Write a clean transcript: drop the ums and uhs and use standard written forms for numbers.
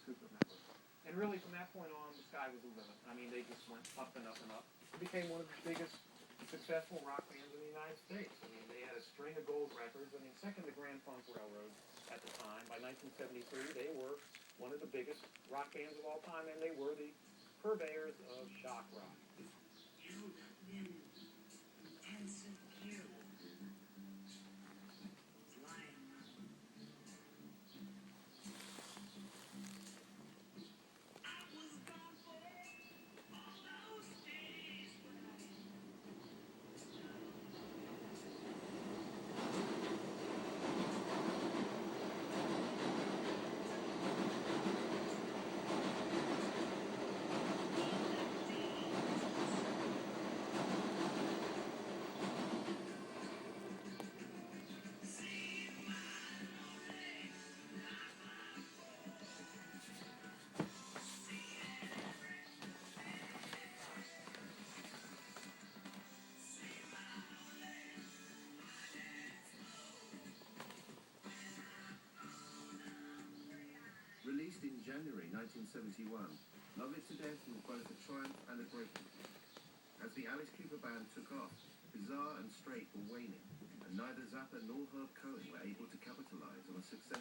Cooper member. And really, from that point on, the sky was the limit. I mean, they just went up and up and up. It became one of the biggest successful rock bands in the United States. I mean, they had a string of gold records. I mean, second to Grand Funk Railroad at the time. By 1973, they were one of the biggest rock bands of all time, and they were the purveyors of shock rock. Released in January 1971, Love It to Death was both a triumph and a breaking point. As the Alice Cooper band took off, Bizarre and Straight were waning, and neither Zappa nor Herb Cohen were able to capitalize on a success.